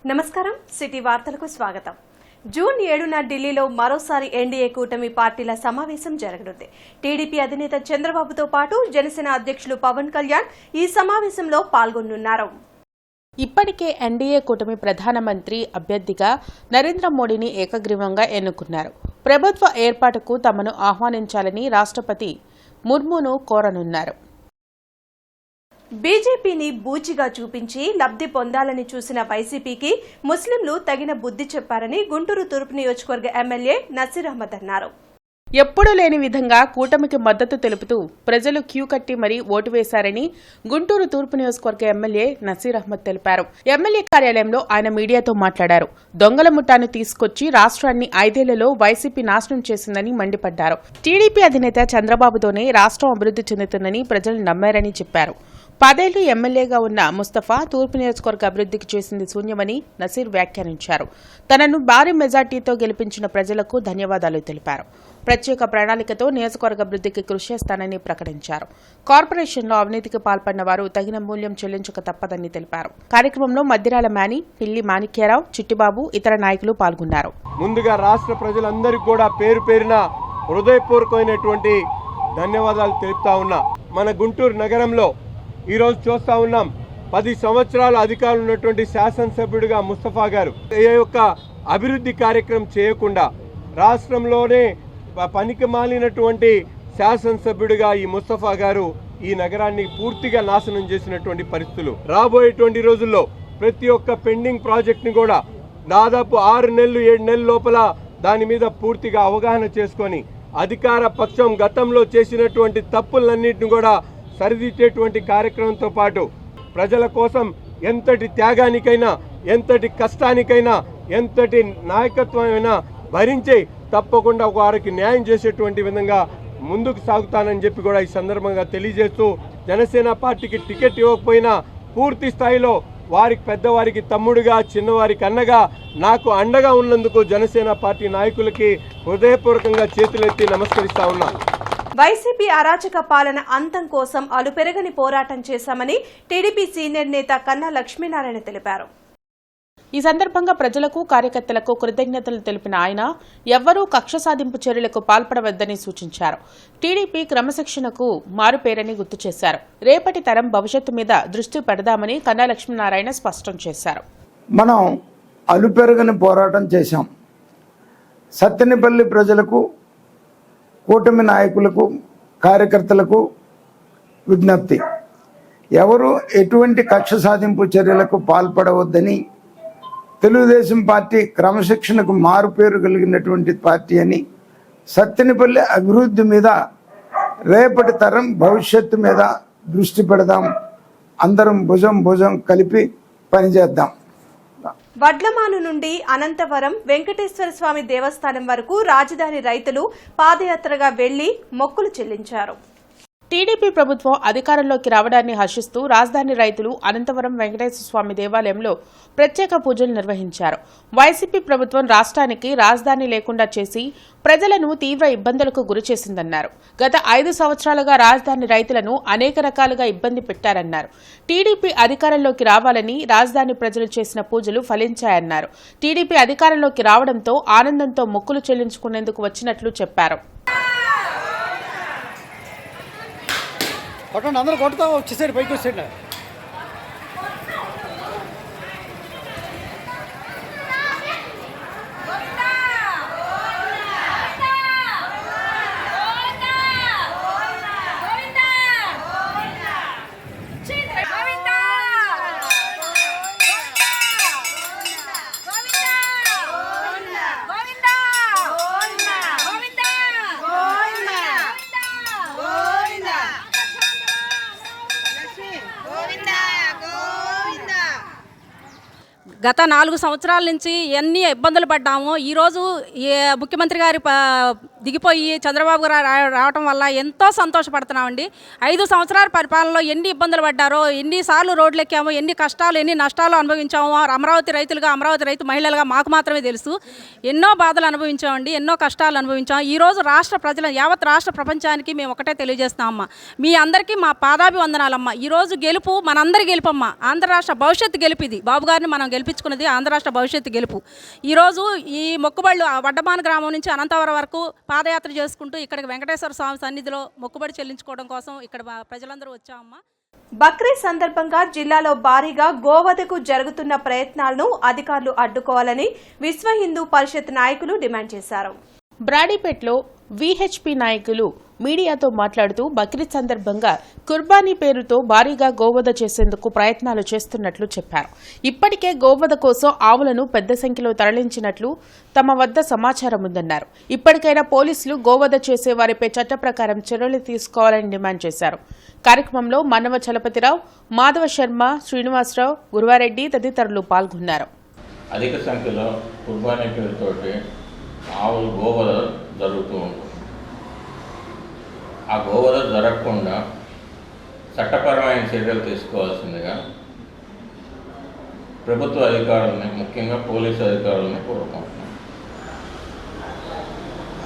నమస్కారం సిటీ వార్తలకు స్వాగతం. జూన్ 7న ఢిల్లీలో మరోసారి ఎన్డీఏ కూటమి పార్టీల సమావేశం జరగనుంది. టీడీపీ అధినేత చంద్రబాబుతో పాటు జనసేన అధ్యక్షులు పవన్ కళ్యాణ్ ఈ సమావేశంలో పాల్గొనున్నారు. ఇప్పటికే ఎన్డీఏ కూటమి ప్రధానమంత్రి అభ్యర్థిగా నరేంద్ర మోడీని ఏకగ్రీవంగా ఎన్నుకున్నారు. ప్రభుత్వ ఏర్పాటుకు తమను ఆహ్వానించాలని రాష్ట్రపతి ముర్మును కోరనున్నారు. బీజేపీని బూచిగా చూపించి లబ్ధి పొందాలని చూసిన వైసీపీకి ముస్లింలు తగిన బుద్ధి చెప్పారని గుంటూరు తూర్పు నియోజకవర్గ ఎమ్మెల్యే నసీర్ అహ్మద్ అన్నారు. ఎప్పుడూ లేని విధంగా కూటమికి మద్దతు తెలుపుతూ ప్రజలు క్యూ కట్టి మరీ ఓటు వేశారని గుంటూరు తూర్పు నియోజకవర్గ ఎమ్మెల్యే నసీర్ అహ్మద్ తెలిపారు. ఎమ్మెల్యే కార్యాలయంలో ఆయన మీడియాతో మాట్లాడారు. దొంగల ముఠాను తీసుకొచ్చి రాష్ట్రాన్ని 5 ఏళ్లలో వైసీపీ నాశనం చేసిందని మండిపడ్డారు. టీడీపీ అధినేత చంద్రబాబుతోనే రాష్ట్రం అభివృద్ధి చెందుతుందని ప్రజలు నమ్మారని చెప్పారు. 10 ఏళ్లు ఎమ్మెల్యేగా ఉన్న ముస్తఫా తూర్పు నియోజకవర్గ అభివృద్ధికి చేసింది శూన్యమని నసీర్ వ్యాఖ్యానించారు. తనను భారీ మెజార్టీతో గెలిపించిన ప్రజలకు ధన్యవాదాలు తెలిపారు. ప్రత్యేక ప్రణాళికతో నియోజకవర్గ అభివృద్ధికి కృషి చేస్తానని ప్రకటించారు. కార్పొరేషన్లో అవినీతికి పాల్పడిన వారు తగిన మూల్యం చెల్లించక తప్పదని తెలిపారు. కార్యక్రమంలో మద్దిరాల మేని, పిల్లి మాణిక్యరావు, చిట్టిబాబు, ఇతర నాయకులు పాల్గొన్నారు. ముందుగా రాష్ట్ర ప్రజలందరికీ కూడా పేరు పేరున హృదయపూర్వకమైనటువంటి ధన్యవాదాలు తెలుపుతా ఉన్నా. మన గుంటూరు నగరంలో ఈరోజు చూస్తా ఉన్నాం, 10 సంవత్సరాలు అధికారులు ఉన్నటువంటి శాసనసభ్యుడిగా ముస్తఫా గారు ఏ యొక్క అభివృద్ధి కార్యక్రమం చేయకుండా రాష్ట్రంలోనే పనికి మాలినటువంటి శాసనసభ్యుడిగా ఈ ముస్తఫా గారు ఈ నగరాన్ని పూర్తిగా నాశనం చేసినటువంటి పరిస్థితులు. రాబోయేటువంటి రోజుల్లో ప్రతి ఒక్క పెండింగ్ ప్రాజెక్ట్ని కూడా దాదాపు 6 నెలలు 7 నెలల లోపల దాని మీద పూర్తిగా అవగాహన చేసుకొని అధికార పక్షం గతంలో చేసినటువంటి తప్పులన్నింటిని కూడా సరిదిద్దేటువంటి కార్యక్రమంతో పాటు ప్రజల కోసం ఎంతటి త్యాగానికైనా, ఎంతటి కష్టానికైనా, ఎంతటి నాయకత్వమైనా భరించి తప్పకుండా వారికి న్యాయం చేసేటువంటి విధంగా ముందుకు సాగుతానని చెప్పి కూడా ఈ సందర్భంగా తెలియజేస్తూ, జనసేన పార్టీకి టికెట్ ఇవ్వకపోయినా పూర్తి స్థాయిలో వారికి పెద్దవారికి తమ్ముడుగా, చిన్నవారికి అన్నగా, నాకు అండగా ఉన్నందుకు జనసేన పార్టీ నాయకులకి హృదయపూర్వకంగా చేతులెత్తి నమస్కరిస్తా ఉన్నా. వైసీపీ అరాచక పాలన అంతం కోసం అలుపెరగని పోరాటం చేశామని టీడీపీ సీనియర్ నేత కన్నా లక్ష్మీనారాయణ తెలిపారు. ఈ సందర్భంగా ప్రజలకు, కార్యకర్తలకు కృతజ్ఞతలు తెలిపిన ఆయన ఎవ్వరూ కక్ష సాధింపు చర్యలకు పాల్పడవద్దని సూచించారు. టీడీపీ క్రమశిక్షణకు మారుపేరని గుర్తు చేశారు. రేపటి తరం భవిష్యత్తు మీద దృష్టి పెడదామని కన్నా లక్ష్మీనారాయణ స్పష్టం చేశారు. మనం అలుపెరగని పోరాటం చేశాం. సత్తెనపల్లి ప్రజలకు, కూటమి నాయకులకు, కార్యకర్తలకు విజ్ఞప్తి, ఎవరు ఎటువంటి కక్ష సాధింపు చర్యలకు పాల్పడవద్దని, తెలుగుదేశం పార్టీ క్రమశిక్షణకు మారుపేరు కలిగినటువంటి పార్టీ అని, సత్తెనపల్లి అభివృద్ధి మీద, రేపటి తరం భవిష్యత్తు మీద దృష్టి పెడదాం, అందరం భుజం కలిపి పనిచేద్దాం. వడ్లమాను నుండి అనంతవరం వెంకటేశ్వర స్వామి దేవస్థానం వరకు రాజధాని రైతులు పాదయాత్రగా వెళ్లి మొక్కులు చెల్లించారు. టీడీపీ ప్రభుత్వం అధికారంలోకి రావడాన్ని హర్షిస్తూ రాజధాని రైతులు అనంతవరం వెంకటేశ్వర స్వామి దేవాలయంలో ప్రత్యేక పూజలు నిర్వహించారు. వైసీపీ ప్రభుత్వం రాష్ట్రానికి రాజధాని లేకుండా చేసి ప్రజలను తీవ్ర ఇబ్బందులకు గురిచేసిందన్నారు. గత 5 సంవత్సరాలుగా రాజధాని రైతులను అనేక రకాలుగా ఇబ్బంది పెట్టారన్నారు. టీడీపీ అధికారంలోకి రావాలని రాజధాని ప్రజలు చేసిన పూజలు ఫలించాయన్నారు. టీడీపీ అధికారంలోకి రావడంతో ఆనందంతో మొక్కులు చెల్లించుకునేందుకు వచ్చినట్లు చెప్పారు. అందరూ కొట్టుతా వచ్చేసాడు, పైకి వచ్చాడు. గత 4 సంవత్సరాల నుంచి ఎన్ని ఇబ్బందులు పడ్డామో, ఈరోజు ముఖ్యమంత్రి గారి దిగిపోయి చంద్రబాబు గారు రావడం వల్ల ఎంతో సంతోషపడుతున్నామండి. 5 సంవత్సరాల పరిపాలనలో ఎన్ని ఇబ్బందులు పడ్డారో, ఎన్నిసార్లు రోడ్లు ఎక్కామో, ఎన్ని కష్టాలు, ఎన్ని నష్టాలు అనుభవించామో అమరావతి రైతులుగా, అమరావతి రైతు మహిళలుగా మాకు మాత్రమే తెలుసు. ఎన్నో బాధలు అనుభవించామండి, ఎన్నో కష్టాలు అనుభవించాం. ఈరోజు రాష్ట్ర ప్రజల, యావత్ రాష్ట్ర ప్రపంచానికి మేము ఒకటే తెలియజేస్తామమ్మా, మీ అందరికీ మా పాదాభివందనాలమ్మా. ఈరోజు గెలుపు మనందరి గెలుపమ్మా. ఆంధ్ర రాష్ట్ర భవిష్యత్తు గెలుపు ఇది. బాబు గారిని మనం గెలిపించుకున్నది ఆంధ్ర రాష్ట్ర భవిష్యత్తు గెలుపు. ఈరోజు ఈ మొక్కుబళ్ళు వడ్డమాన గ్రామం నుంచి అనంతవరం వరకు పాదయాత్ర చేసుకుంటూ ఇక్కడికి వెంకటేశ్వర స్వామి సన్నిధిలో మొక్కుబడి చెల్లించుకోవడం కోసం ఇక్కడ ప్రజలందరూ వచ్చామమ్మా. బక్రీద్ సందర్భంగా జిల్లాలో భారీగా గోవధకు జరుగుతున్న ప్రయత్నాలను అధికారులు అడ్డుకోవాలని విశ్వ హిందూ పరిషత్ నాయకులు డిమాండ్ చేశారు. బ్రాడీపేటలో వీహెచ్పీ నాయకులు మీడియాతో మాట్లాడుతూ బక్రీద్ సందర్భంగా కుర్బానీ పేరుతో భారీగా గోవధ చేసేందుకు ప్రయత్నాలు చేస్తున్నట్లు చెప్పారు. ఇప్పటికే గోవధ కోసం ఆవులను పెద్ద సంఖ్యలో తరలించినట్లు తమ వద్ద సమాచారం ఉందన్నారు. ఇప్పటికైనా పోలీసులు గోవధ చేసే వారిపై చట్ట ప్రకారం చర్యలు తీసుకోవాలని డిమాండ్ చేశారు. కార్యక్రమంలో మన్నవ చలపతిరావు, మాధవ శర్మ, శ్రీనివాసరావు, గురువారెడ్డి తదితరులు పాల్గొన్నారు. అధిక సంఖ్యలో కుర్బానీ పేరుతోటి ఆవులు గోవధ జరుగుతూ ఉంటుంది. ఆ గోవధ జరగకుండా చట్టపరమైన చర్యలు తీసుకోవాల్సిందిగా ప్రభుత్వ అధికారులని, ముఖ్యంగా పోలీసు అధికారులని కోరుకుంటున్నాం.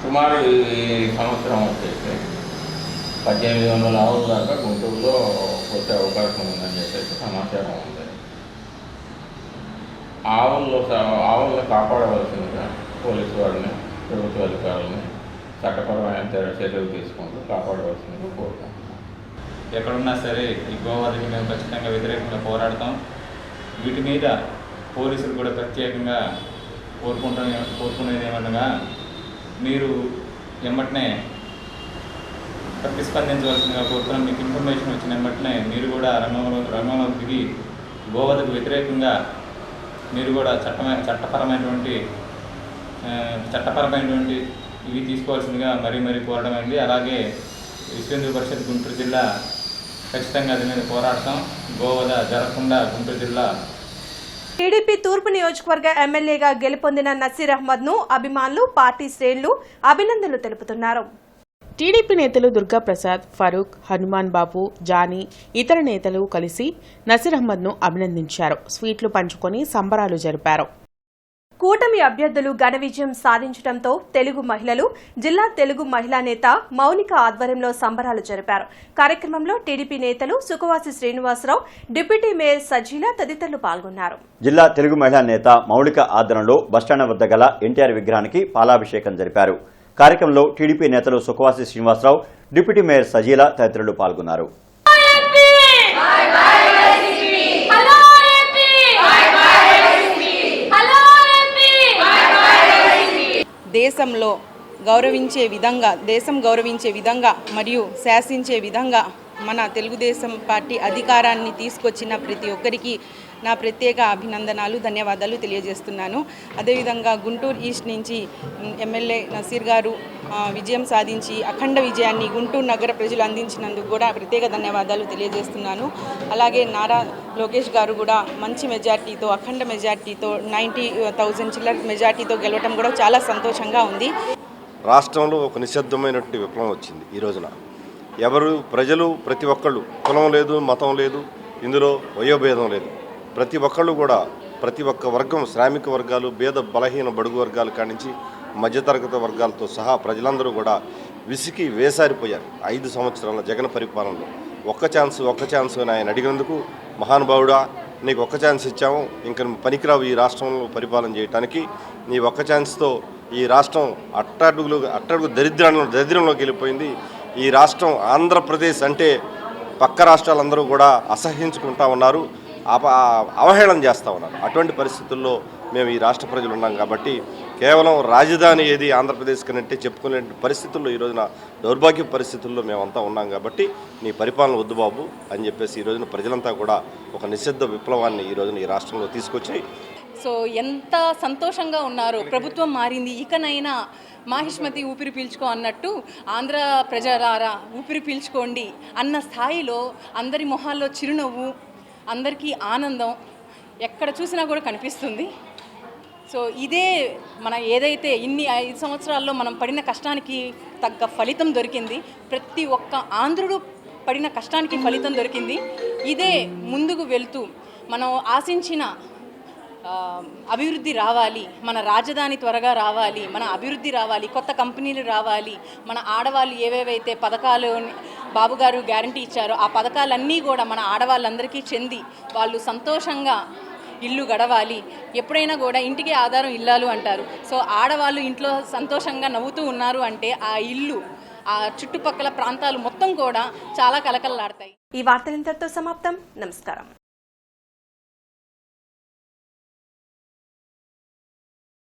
సుమారు ఈ సంవత్సరం వచ్చేసి 1800 ఆవుల దాకా గుంటూరులో వచ్చే అవకాశం ఉందని చెప్పేసి సమాచారం ఉంది. ఆవులను కాపాడవలసిందిగా పోలీసు వారిని, ప్రభుత్వ అధికారులని చట్టపరమైన చర్యలు తీసుకుంటూ కాపాడవలసిందిగా కోరుకుంటున్నాం. ఎక్కడున్నా సరే ఈ గోవధకి మేము ఖచ్చితంగా వ్యతిరేకంగా పోరాడతాం. వీటి మీద పోలీసులు కూడా ప్రత్యేకంగా కోరుకునేది ఏమనగా, మీరు వెంబటనే ప్రతిస్పందించవలసిందిగా కోరుతున్నాం. మీకు ఇన్ఫర్మేషన్ వచ్చిన వెంబటనే మీరు కూడా రంగంలోకి దిగి గోవధకు వ్యతిరేకంగా మీరు కూడా చట్టపరమైనటువంటి ఇవి తీసుకోవాల్సిందిగా మరీ కోరడమైంది. అలాగే విశ్వ హిందూ పరిషత్ గుంటూరు జిల్లా ఖచ్చితంగా అది మీద పోరాడతాం. గోవధ జరగకుండా గుంటూరు జిల్లా. టీడీపీ తూర్పు నియోజకవర్గ ఎమ్మెల్యేగా గెలుపొందిన నసీర్ అహ్మద్ ను అభిమానులు, పార్టీ శ్రేణులు అభినందనలు తెలుపుతున్నారు. టీడీపీ నేతలు దుర్గాప్రసాద్, ఫరూక్, హనుమాన్ బాబు, జానీ, ఇతర నేతలు కలిసి నసీర్ అహ్మద్ ను అభినందించారు. స్వీట్లు పంచుకొని సంబరాలు జరిపారు. కూటమి అభ్యర్థులు ఘన విజయం సాధించడంతో తెలుగు మహిళలు, జిల్లా తెలుగు మహిళా నేత మౌనిక ఆధ్వర్యంలో సంబరాలు జరిపారు. కార్యక్రమంలో టీడీపీ నేతలు సుఖవాసి శ్రీనివాసరావు, డిప్యూటీ మేయర్ సజీల తదితరులు పాల్గొన్నారు. జిల్లా తెలుగు మహిళా నేత మౌనిక ఆధ్వర్యంలో బస్టాండ్ వద్ద గల ఎన్టీఆర్ విగ్రహానికి పాలాభిషేకం జరిపారు. కార్యక్రమంలో టీడీపీ నేతలు సుఖవాసి శ్రీనివాసరావు, డిప్యూటీ మేయర్ సజీల తదితరులు పాల్గొన్నారు. దేశంలో దేశం గౌరవించే విధంగా మరియు శాసించే విధంగా మన తెలుగుదేశం పార్టీ అధికారాన్ని తీసుకొచ్చిన ప్రతి ఒక్కరికి నా ప్రత్యేక అభినందనలు, ధన్యవాదాలు తెలియజేస్తున్నాను. అదేవిధంగా గుంటూరు ఈస్ట్ నుంచి ఎమ్మెల్యే నసీర్ గారు విజయం సాధించి అఖండ విజయాన్ని గుంటూరు నగర ప్రజలు అందించినందుకు కూడా ప్రత్యేక ధన్యవాదాలు తెలియజేస్తున్నాను. అలాగే నారా లోకేష్ గారు కూడా మంచి మెజార్టీతో, అఖండ మెజార్టీతో 90,000 చిల్లర మెజార్టీతో గెలవడం కూడా చాలా సంతోషంగా ఉంది. రాష్ట్రంలో ఒక నిశ్శబ్దమైనటువంటి విప్లవం వచ్చింది. ఈ రోజున ప్రజలు ప్రతి ఒక్కళ్ళు, కులం లేదు, మతం లేదు, ఇందులో వయోభేదం లేదు, ప్రతి ఒక్కళ్ళు కూడా ప్రతి ఒక్క వర్గం, శ్రామిక వర్గాలు, పేద బలహీన బడుగు వర్గాలు కానించి మధ్యతరగతి వర్గాలతో సహా ప్రజలందరూ కూడా విసికి వేసారిపోయారు. 5 సంవత్సరాల జగన్ పరిపాలనలో ఒక్క ఛాన్స్ అని ఆయన అడిగినందుకు, మహానుభావుడా నీకు ఒక్క ఛాన్స్ ఇచ్చాము, ఇంకా పనికిరావు ఈ రాష్ట్రంలో పరిపాలన చేయడానికి, నీ ఒక్క ఛాన్స్తో ఈ రాష్ట్రం అట్టడుగు దరిద్రంలోకి వెళ్ళిపోయింది. ఈ రాష్ట్రం ఆంధ్రప్రదేశ్ అంటే పక్క రాష్ట్రాలందరూ కూడా అసహ్యించుకుంటా ఉన్నారు, అవహేళన చేస్తూ ఉన్నారు. అటువంటి పరిస్థితుల్లో మేము ఈ రాష్ట్ర ప్రజలు ఉన్నాం కాబట్టి కేవలం రాజధాని ఏది ఆంధ్రప్రదేశ్ కనంటే చెప్పుకునే పరిస్థితుల్లో, ఈ రోజున దౌర్భాగ్య పరిస్థితుల్లో మేమంతా ఉన్నాం కాబట్టి నీ పరిపాలన వద్దు బాబు అని చెప్పేసి ఈ రోజున ప్రజలంతా కూడా ఒక నిశ్శబ్ద విప్లవాన్ని ఈ రోజున ఈ రాష్ట్రంలో తీసుకొచ్చాయి. సో ఎంత సంతోషంగా ఉన్నారు, ప్రభుత్వం మారింది, ఇకనైనా మాహిష్మతి ఊపిరి పీల్చుకో అన్నట్టు ఆంధ్ర ప్రజలారా ఊపిరి పీల్చుకోండి అన్న స్థాయిలో అందరి మొహాల్లో చిరునవ్వు, అందరికీ ఆనందం ఎక్కడ చూసినా కూడా కనిపిస్తుంది. సో ఇదే మన ఏదైతే ఇన్ని 5 సంవత్సరాల్లో మనం పడిన కష్టానికి తగ్గ ఫలితం దొరికింది. ప్రతి ఒక్క ఆంధ్రుడు పడిన కష్టానికి ఫలితం దొరికింది. ఇదే ముందుకు వెళ్తూ మనం ఆశించిన అభివృద్ధి రావాలి, మన రాజధాని త్వరగా రావాలి, మన అభివృద్ధి రావాలి, కొత్త కంపెనీలు రావాలి, మన ఆడవాళ్ళు ఏవేవైతే పథకాలు బాబుగారు గ్యారంటీ ఇచ్చారో ఆ పథకాలన్నీ కూడా మన ఆడవాళ్ళందరికీ చెంది వాళ్ళు సంతోషంగా ఇల్లు గడవాలి. ఎప్పుడైనా కూడా ఇంటికి ఆధారం ఇల్లాలు అంటారు. సో ఆడవాళ్ళు ఇంట్లో సంతోషంగా నవ్వుతూ ఉన్నారు అంటే ఆ ఇల్లు, ఆ చుట్టుపక్కల ప్రాంతాలు మొత్తం కూడా చాలా కలకలలాడతాయి. ఈ వార్తలు ఇంతటితో సమాప్తం. నమస్కారం.